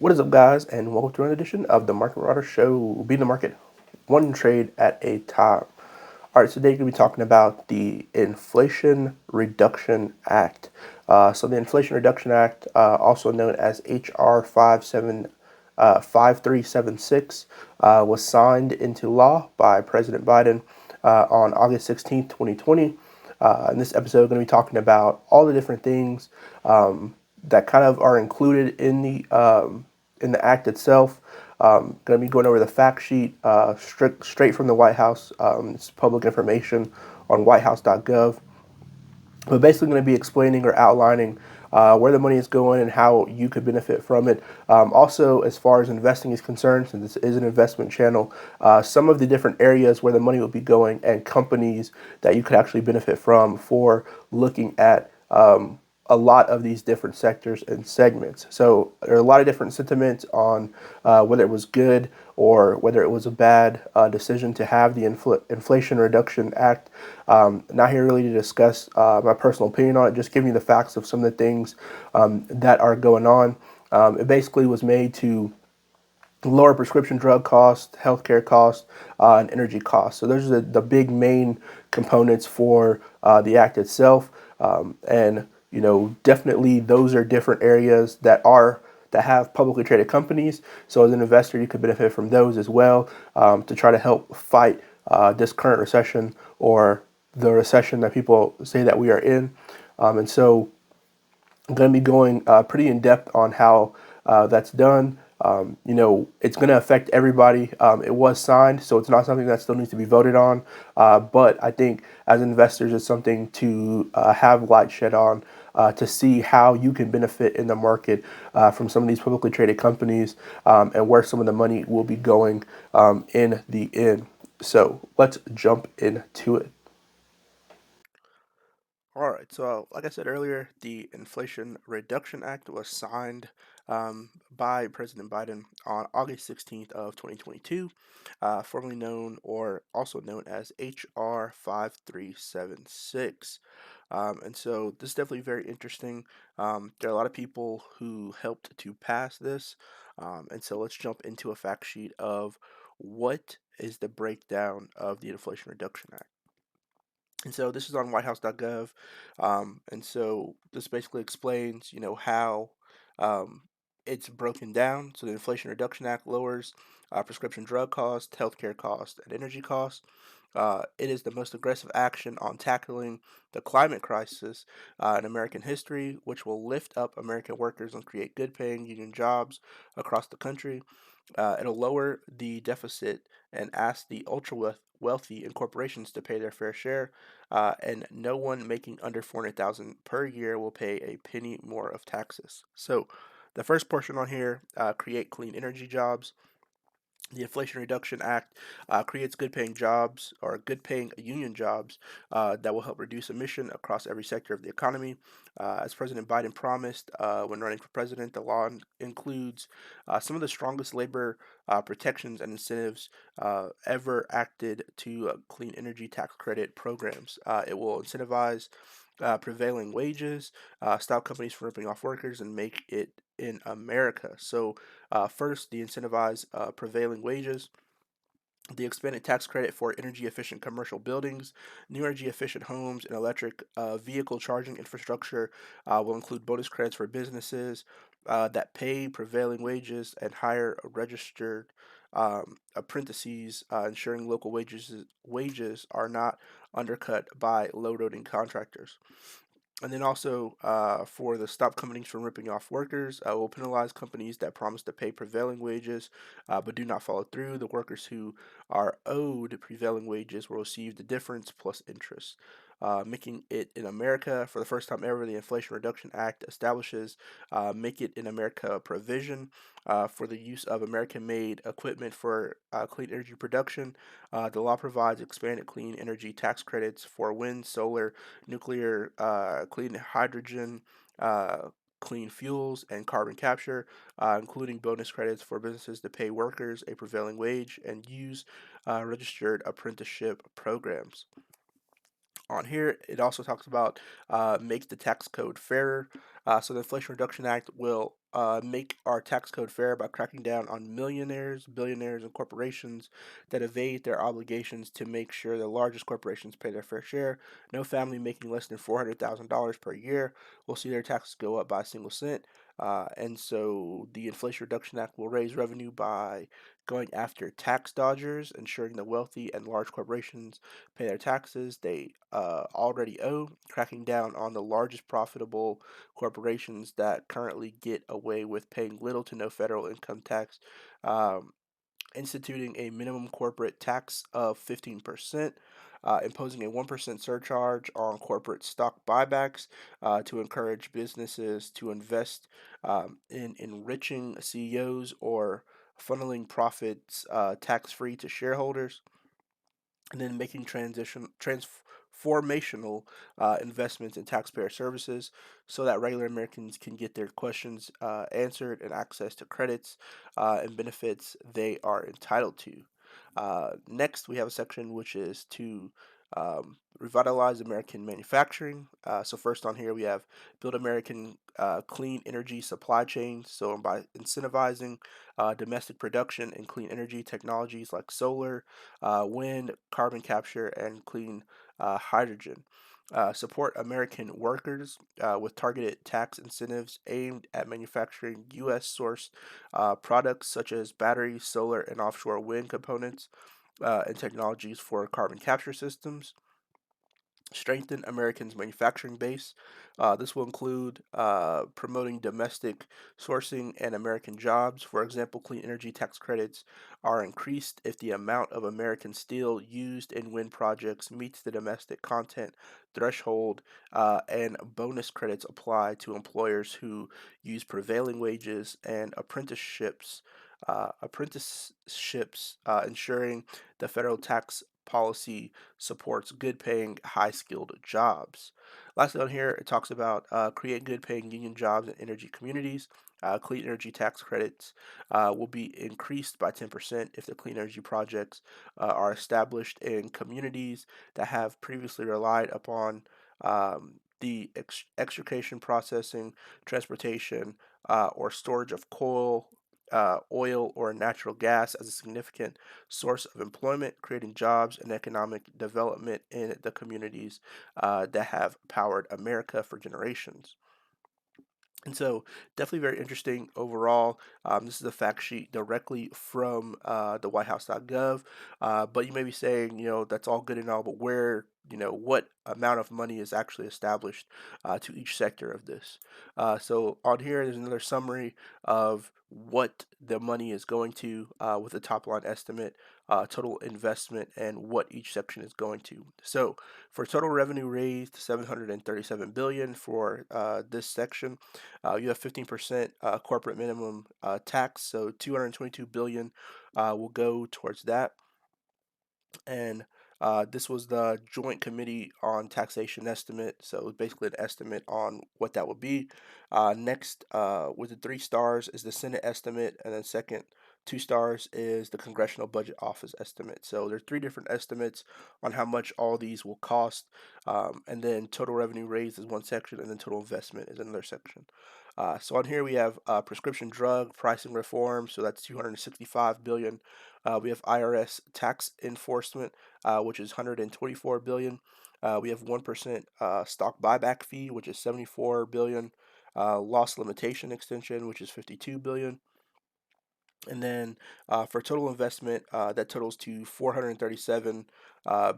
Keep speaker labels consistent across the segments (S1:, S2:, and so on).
S1: What is up, guys, and welcome to another edition of the Market Marauder Show. Beat the market one trade at a time. All right, so today we're going to be talking about the Inflation Reduction Act. So the Inflation Reduction Act, also known as HR 5376, was signed into law by President Biden on August 16th, 2020. In this episode, we're going to be talking about all the different things that kind of are included in the act itself. Going to be going over the fact sheet straight from the White House. It's public information on whitehouse.gov. But basically going to be explaining or outlining where the money is going and how you could benefit from it. Also, as far as investing is concerned, since this is an investment channel, some of the different areas where the money will be going and companies that you could actually benefit from for looking at a lot of these different sectors and segments. So there are a lot of different sentiments on whether it was good or whether it was a bad decision to have the Inflation Reduction Act. Not here really to discuss my personal opinion on it, just giving you the facts of some of the things that are going on. It basically was made to lower prescription drug costs, healthcare costs, and energy costs. So those are the big main components for the act itself. And definitely those are different areas that have publicly traded companies. So as an investor, you could benefit from those as well to try to help fight this current recession or the recession that people say that we are in. And so I'm going to be going pretty in depth on how that's done. It's going to affect everybody. It was signed, so it's not something that still needs to be voted on. But I think as investors, it's something to have light shed on to see how you can benefit in the market from some of these publicly traded companies and where some of the money will be going in the end. So let's jump into it. All right, so like I said earlier, the Inflation Reduction Act was signed by President Biden on August 16th of 2022, formerly known or also known as HR 5376. And so this is definitely very interesting. There are a lot of people who helped to pass this. And so let's jump into a fact sheet of what is the breakdown of the Inflation Reduction Act. And so this is on whitehouse.gov. And so this basically explains, how um, it's broken down. So the Inflation Reduction Act lowers prescription drug costs, healthcare costs, and energy costs. It is the most aggressive action on tackling the climate crisis in American history, which will lift up American workers and create good paying union jobs across the country. It'll lower the deficit and ask the ultra wealthy and corporations to pay their fair share, and no one making under 400,000 per year will pay a penny more of taxes. So, the first portion on here, create clean energy jobs. The Inflation Reduction Act creates good paying jobs or good paying union jobs that will help reduce emission across every sector of the economy. As President Biden promised when running for president, the law includes some of the strongest labor protections and incentives ever acted to clean energy tax credit programs. It will incentivize prevailing wages, stop companies from ripping off workers, and make it in America. So, first, the incentivize prevailing wages. The expanded tax credit for energy efficient commercial buildings, new energy efficient homes, and electric vehicle charging infrastructure will include bonus credits for businesses that pay prevailing wages and hire registered apprentices, ensuring local wages are not undercut by low loading contractors. And then also for the stop companies from ripping off workers, will penalize companies that promise to pay prevailing wages but do not follow through. The workers who are owed prevailing wages will receive the difference plus interest. Making it in America for the first time ever, the Inflation Reduction Act establishes Make It in America provision for the use of American made equipment for clean energy production. The law provides expanded clean energy tax credits for wind, solar, nuclear, clean hydrogen, clean fuels, and carbon capture, including bonus credits for businesses to pay workers a prevailing wage and use registered apprenticeship programs. On here, it also talks about makes the tax code fairer. So the Inflation Reduction Act will make our tax code fair by cracking down on millionaires, billionaires, and corporations that evade their obligations to make sure the largest corporations pay their fair share. No family making less than $400,000 per year will see their taxes go up by a single cent. And so the Inflation Reduction Act will raise revenue by going after tax dodgers, ensuring the wealthy and large corporations pay their taxes they already owe, cracking down on the largest profitable corporations that currently get away with paying little to no federal income tax, um, instituting a minimum corporate tax of 15%. Imposing a 1% surcharge on corporate stock buybacks to encourage businesses to invest in enriching CEOs or funneling profits tax free to shareholders, and then making transformational investments in taxpayer services so that regular Americans can get their questions answered and access to credits and benefits they are entitled to. Next, we have a section which is to revitalize American manufacturing. So first on here we have build American clean energy supply chains. So by incentivizing domestic production and clean energy technologies like solar, wind, carbon capture, and clean hydrogen. Support American workers with targeted tax incentives aimed at manufacturing U.S. source products such as battery, solar, and offshore wind components and technologies for carbon capture systems. Strengthen Americans' manufacturing base. This will include promoting domestic sourcing and American jobs. For example, clean energy tax credits are increased if the amount of American steel used in wind projects meets the domestic content threshold, and bonus credits apply to employers who use prevailing wages and ensuring the federal tax policy supports good paying, high skilled jobs. Lastly, on here, it talks about create good paying union jobs in energy communities. Clean energy tax credits will be increased by 10% if the clean energy projects are established in communities that have previously relied upon the extrication, processing, transportation, or storage of coal, oil, or natural gas as a significant source of employment, creating jobs and economic development in the communities that have powered America for generations. And so, definitely very interesting overall. This is a fact sheet directly from the whitehouse.gov. But you may be saying, that's all good and all, but where, what amount of money is actually established to each sector of this? So, on here, there's another summary of what the money is going to with a top line estimate, total investment, and what each section is going to. So, for total revenue raised, 737 billion for this section. You have 15% corporate minimum tax, so 222 billion will go towards that. And this was the Joint Committee on Taxation estimate, so basically an estimate on what that would be. Next, with the 3 stars is the Senate estimate, and then second, 2 stars is the Congressional Budget Office estimate. So there's 3 different estimates on how much all these will cost, and then total revenue raised is one section, and then total investment is another section. So on here we have prescription drug pricing reform, so that's 265 billion. We have IRS tax enforcement, which is 124 billion. We have 1% stock buyback fee, which is 74 billion. Loss limitation extension, which is 52 billion. And then for total investment, that totals to 437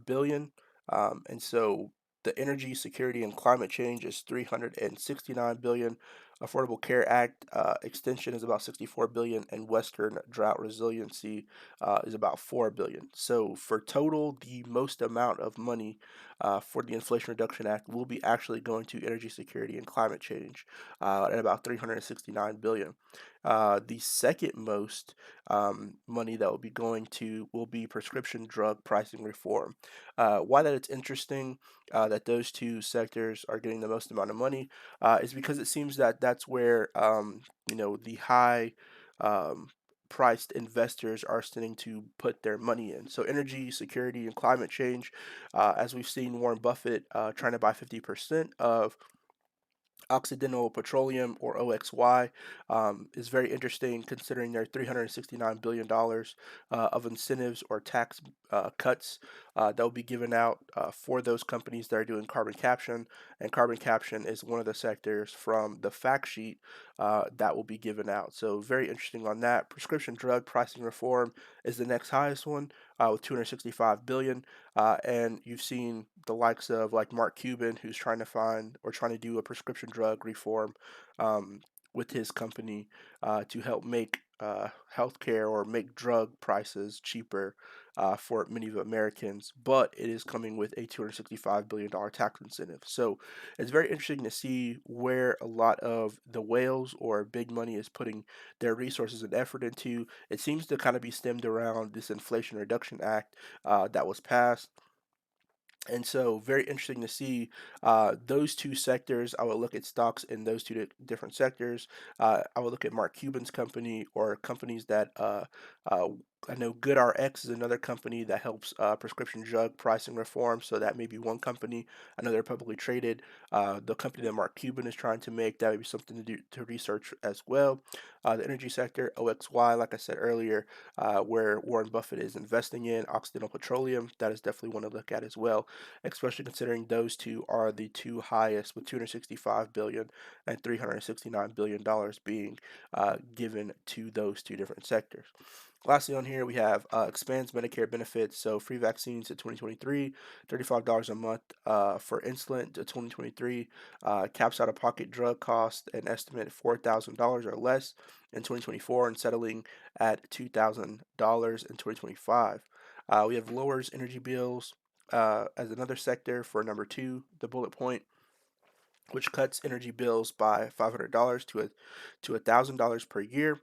S1: billion. And so the energy security and climate change is 369 billion. Affordable Care Act extension is about 64 billion, and Western drought resiliency is about 4 billion. So for total, the most amount of money for the Inflation Reduction Act will be actually going to energy security and climate change at about 369 billion. The second most money that will be going to will be prescription drug pricing reform. Why that it's interesting that those two sectors are getting the most amount of money is because it seems that that's where the high um, priced investors are starting to put their money in. So energy security and climate change, as we've seen Warren Buffett trying to buy 50% of Occidental Petroleum, or OXY, is very interesting considering their $369 billion of incentives or tax cuts that will be given out for those companies that are doing carbon capture. And carbon capture is one of the sectors from the fact sheet that will be given out. So, very interesting on that. Prescription drug pricing reform is the next highest one with 265 billion. And you've seen the likes of like Mark Cuban, who's trying to find or trying to do a prescription drug reform um, with his company to help make healthcare or make drug prices cheaper for many of Americans, but it is coming with a $265 billion tax incentive. So it's very interesting to see where a lot of the whales or big money is putting their resources and effort into. It seems to kind of be stemmed around this Inflation Reduction Act that was passed, and so, very interesting to see those two sectors. I would look at stocks in those two different sectors. I would look at Mark Cuban's company or companies that uh, I know GoodRx is another company that helps prescription drug pricing reform. So that may be one company. I know they're publicly traded. The company that Mark Cuban is trying to make, that would be something to do to research as well. The energy sector, OXY, like I said earlier, where Warren Buffett is investing in Occidental Petroleum, that is definitely one to look at as well, especially considering those two are the two highest, with 265 billion and 369 billion dollars being given to those two different sectors. Lastly, on here we have expands Medicare benefits, so free vaccines to 2023, $35 a month for insulin to 2023, caps out of pocket drug cost an estimate $4,000 or less in 2024, and settling at $2,000 in 2025. We have lowers energy bills as another sector for number two, the bullet point, which cuts energy bills by $500 to $1,000 per year.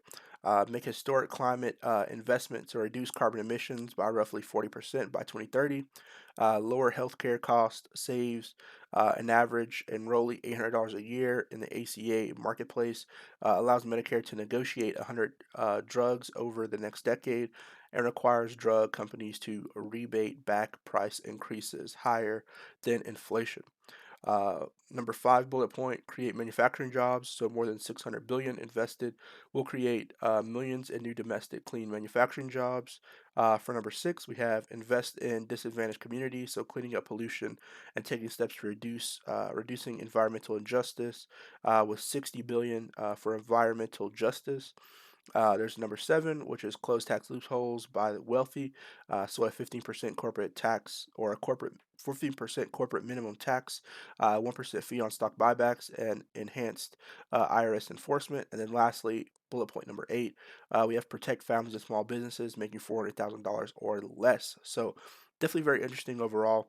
S1: Make historic climate investment to reduce carbon emissions by roughly 40% by 2030. Lower healthcare cost saves an average enrollee $800 a year in the ACA marketplace. Allows Medicare to negotiate 100 drugs over the next decade, and requires drug companies to rebate back price increases higher than inflation. Number five bullet point: create manufacturing jobs. So more than 600 billion invested will create millions in new domestic clean manufacturing jobs. For number six, we have invest in disadvantaged communities. So cleaning up pollution and taking steps to reducing environmental injustice with 60 billion for environmental justice. There's number seven, which is close tax loopholes by the wealthy. So a 15% corporate tax or a corporate 15% corporate minimum tax, 1% fee on stock buybacks, and enhanced IRS enforcement. And then lastly, bullet point number eight, we have protect families and small businesses making $400,000 or less. So definitely very interesting overall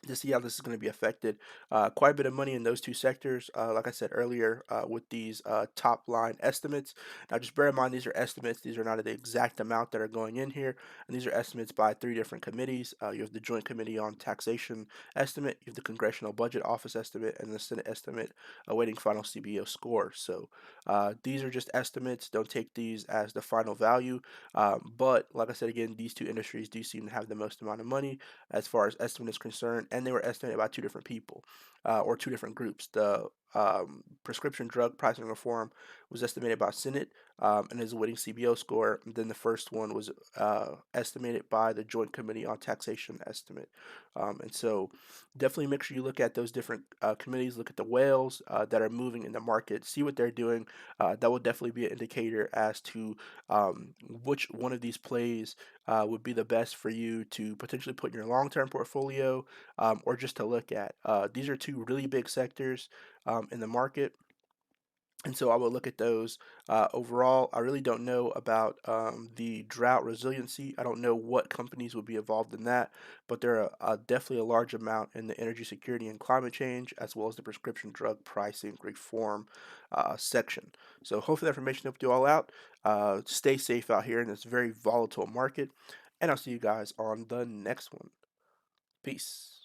S1: to see how this is going to be affected. Quite a bit of money in those two sectors, like I said earlier, with these top line estimates. Now, just bear in mind these are estimates; these are not the exact amount that are going in here, and these are estimates by three different committees. You have the Joint Committee on Taxation estimate, you have the Congressional Budget Office estimate, and the Senate estimate awaiting final CBO score. So these are just estimates. Don't take these as the final value. But like I said again, these two industries do seem to have the most amount of money as far as estimate is concerned, and they were estimated by two different people or two different groups. The prescription drug pricing reform was estimated by Senate and is awaiting CBO score. And then the first one was estimated by the Joint Committee on Taxation estimate. And so definitely make sure you look at those different committees, look at the whales that are moving in the market, see what they're doing. That will definitely be an indicator as to which one of these plays would be the best for you to potentially put in your long-term portfolio or just to look at. These are two really big sectors in the market. And so I would look at those. Overall, I really don't know about the drought resiliency. I don't know what companies would be involved in that, but there are definitely a large amount in the energy security and climate change, as well as the prescription drug pricing reform section. So hopefully that information helped you all out. Stay safe out here in this very volatile market, and I'll see you guys on the next one. Peace.